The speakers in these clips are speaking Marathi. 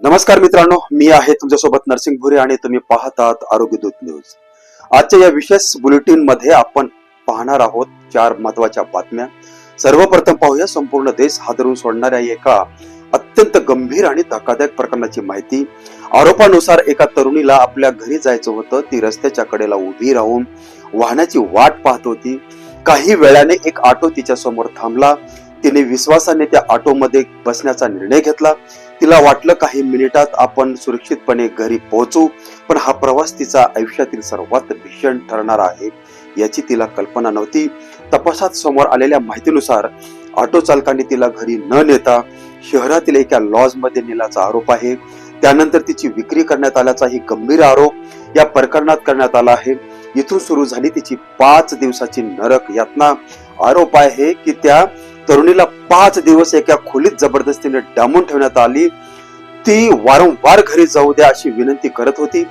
नमस्कार मित्रांनो, मी आहे तुमच्यासोबत नरसिंग भुरे आणि तुम्ही पाहतात आरोग्य दूत न्यूज। आजच्या या विशेष बुलेटिन मध्ये आपण पाहणार आहोत 4 महत्त्वाच्या बातम्या। सर्वप्रथम पाहूया संपूर्ण देश हादरून सोडणाऱ्या एका अत्यंत गंभीर आणि धक्कादायक प्रकरणाची माहिती। आरोपानुसार एका तरुणीला आपल्या घरी जायचं होतं। ती रस्त्याच्या कडेला उभी राहून वाहनाची वाट पाहत होती। काही वेळाने एक ऑटो तिच्या समोर थांबला। तिने विश्वासाने त्या ऑटोमध्ये बसण्याचा निर्णय घेतला। तिला वाटलं काही मिनिटात आपण सुरक्षितपणे घरी पोहोचू, पण हा प्रवास तिचा आयुष्यातील सर्वात भीषण ठरणार आहे याची तिला कल्पना नव्हती। तपासात समोर आलेल्या माहितीनुसार ऑटो चालकाने तिला घरी न नेता शहरातील एका लॉज मध्ये नेल्याचा आरोप आहे। त्यानंतर तिची विक्री करण्यात आल्याचाही गंभीर आरोप या प्रकरणात करण्यात आला आहे। इथून सुरू झाली तिची 5 दिवसाची नरक यातना। आरोप आहे की त्या तरुणीला 5 दिवस एका खोलीत जबरदस्तीने डांबून ठेवण्यात आली। ती वारंवार घरी जाऊ द्या अशी विनंती करत होती,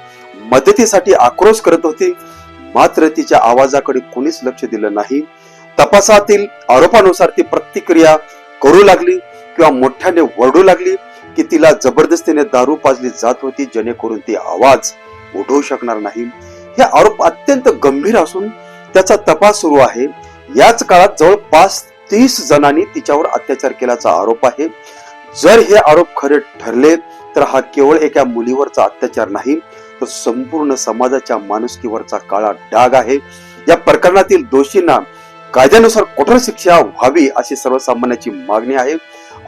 मदतीसाठी आक्रोश करत होती, मात्र तिच्या आवाजाकडे कोणीच लक्ष दिलं नाही। तपासातील आरोपानुसार ती प्रतिक्रिया करू लागली किंवा मोठ्याने वरडू लागली की तिला जबरदस्तीने दारू पाजली जात होती, जेणेकरून ती आवाज उठवू शकणार नाही। हे आरोप अत्यंत गंभीर असून त्याचा तपास सुरू आहे। याच काळात जवळपास 30 जणांनी तिच्यावर अत्याचार केल्याचा आरोप आहे। जर हे आरोप खरे ठरले तर हा केवळ एका मुलीवरचा अत्याचार नाही, तर संपूर्ण समाजाच्या माणुसकीवरचा काळा डाग आहे। या प्रकरणातील दोषींना कायद्यानुसार कठोर शिक्षा व्हावी अशी सर्वसामान्यांची मागणी आहे।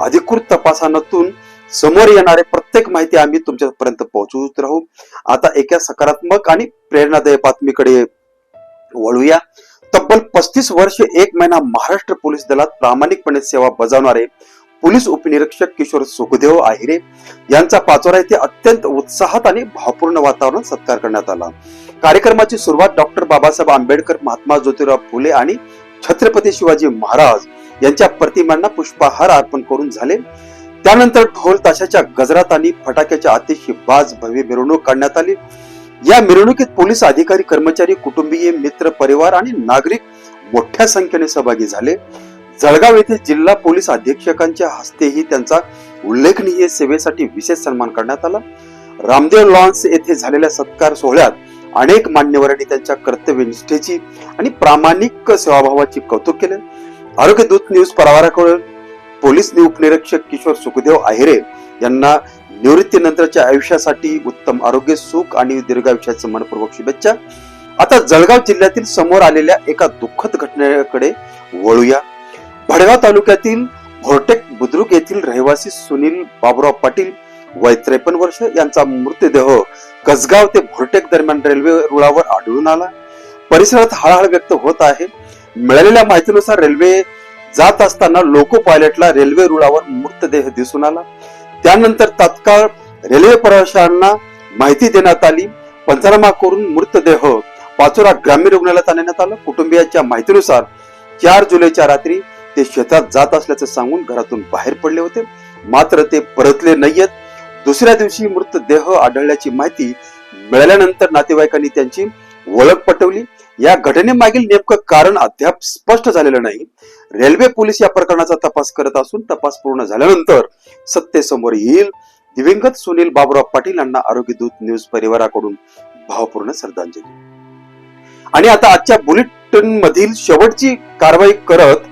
अधिकृत तपासातून समोर येणारे प्रत्येक माहिती आम्ही तुमच्यापर्यंत पोहोचवत राहू। आता एका सकारात्मक आणि प्रेरणादायी बातमीकडे वळूया। तब्बल 35 वर्ष 1 महिना महाराष्ट्र पोलीस दलात प्रामाणिकपणे सेवा बजावणारे पोलीस उपनिरीक्षक किशोर सुखदेव आहिरे यांचा पाचोरा येथे अत्यंत उत्साहात आणि भावपूर्ण वातावरणात सत्कार करण्यात आला। कार्यक्रमाची सुरुवात डॉक्टर बाबासाहेब आंबेडकर, महात्मा ज्योतिराव फुले आणि छत्रपती शिवाजी महाराज यांच्या प्रतिमांना पुष्पहार अर्पण करून झाले। त्यानंतर ढोल ताशाच्या गजरात आणि फटाक्याच्या आतिषबाज भव्य मिरवणूक काढण्यात आली। या मिरवणुकीत पोलीस अधिकारी, कर्मचारी, कुटुंबीय, मित्र, परिवार आणि नागरिक मोठ्या संख्येने सहभागी झाले। जळगाव येथे जिल्हा पोलीस अधीक्षकांच्या हस्तेही त्यांचा उल्लेखनीय सेवेसाठी विशेष सन्मान करण्यात आला। रामदेव लॉन्स येथे झालेल्या सत्कार सोहळ्यात अनेक मान्यवरांनी त्यांच्या कर्तव्यनिष्ठेची आणि प्रामाणिक सेवाभावाची कौतुक केले। आरोग्य दूत न्यूज परिवाराकडून पोलीस उपनिरीक्षक किशोर सुखदेव आहिरे यांना निवृत्तीनंतरच्या आयुष्यासाठी उत्तम आरोग्य, सुख आणि दीर्घायुष्याचे मनपूर्वक शुभेच्छा। आता जळगाव जिल्ह्यातील समोर आलेल्या एका दुःखद घटनेकडे वळूया। भडगाव तालुक्यातील भोरटेक बुद्रुक येथील रहिवासी सुनील बाबुराव पाटील वय 53 वर्ष यांचा मृतदेह कसगाव ते भोरटेक दरम्यान रेल्वे रुळावर आढळून आला। परिसरात हळहळ व्यक्त होत आहे। मिळालेल्या माहितीनुसार रेल्वे जात असताना लोको पायलटला रेल्वे रुळावर मृतदेह दिसून आला। त्यानंतर तात्काळ रेल्वे प्रवाशांना माहिती देण्यात आली। पंचनामा करून मृतदेह पाचोरा ग्रामीण रुग्णालयात आणण्यात आला। कुटुंबियांच्या माहितीनुसार 4 जुलैच्या रात्री ते शेतात जात असल्याचं सांगून घरातून बाहेर पडले होते, मात्र ते परतले नाहीयेत। दुसऱ्या दिवशी मृतदेह आढळल्याची माहिती मिळाल्यानंतर नातेवाईकांनी त्यांची ओळख पटवली। या घटनेमागील नेमकं कारण अद्याप स्पष्ट झालेलं नाही। रेल्वे पोलीस या प्रकरणाचा तपास करत असून तपास पूर्ण झाल्यानंतर सत्य समोर येईल। दिवंगत सुनील बाबुराव पाटील यांना आरोग्य दूत न्यूज परिवाराकडून भावपूर्ण श्रद्धांजली। आणि आता आजच्या बुलेटिन मधील शेवटची कारवाई करत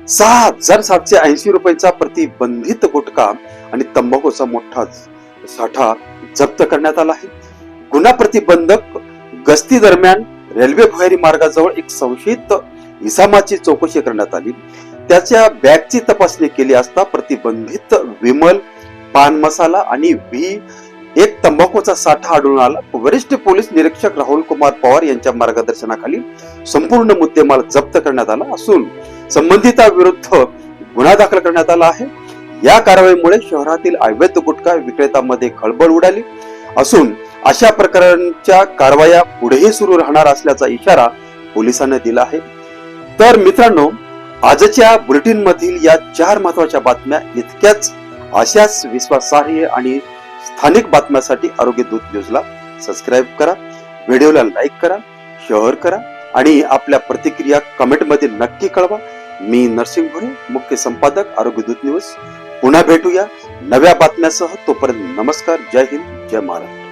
6,780 रुपयांचा प्रतिबंधित गुटखा आणि तंबाखूचा मोठा साठा जप्त करण्यात आला आहे। गुन्हा प्रतिबंधक गस्ती दरम्यान रेल्वे भुयारी मार्गाजवळ एक संशयित इसामाची चौकशी करण्यात आली। त्याच्या बॅगची तपासणी केली असता प्रतिबंधित विमल, पान मसाला आणि एक तंबाखूचा साठा आढळून आला। वरिष्ठ पोलीस निरीक्षक राहुल कुमार पवार यांच्या मार्गदर्शनाखाली संपूर्ण मुद्देमाल जप्त करण्यात आला असून संबंधितांविरुद्ध गुन्हा दाखल करण्यात आला आहे। या कारवाईमुळे शहरातील अवैध गुटखा विक्रेत्यांमध्ये खळबळ उडाली असून अशा प्रकारच्या कारवाया पुढेही सुरू राहणार असल्याचा इशारा पोलिसांनी दिला आहे। तर मित्रांनो, आजच्या बुलेटिन मधील या 4 महत्त्वाच्या बातम्या इतक्याच। अशाच विश्वासार्ह आणि स्थानिक बातम्यांसाठी आरोग्य दूत न्यूजला सबस्क्राईब करा, व्हिडिओला लाईक करा, शेअर करा आणि आपल्या प्रतिक्रिया कमेंट मध्ये नक्की कळवा। मी नरसिंग भुरे, मुख्य संपादक आरोग्य दूत न्यूज। पुन्हा भेटूया नव्या बातम्यासह. तोपर्यंत नमस्कार. जय हिंद, जय महाराष्ट्र.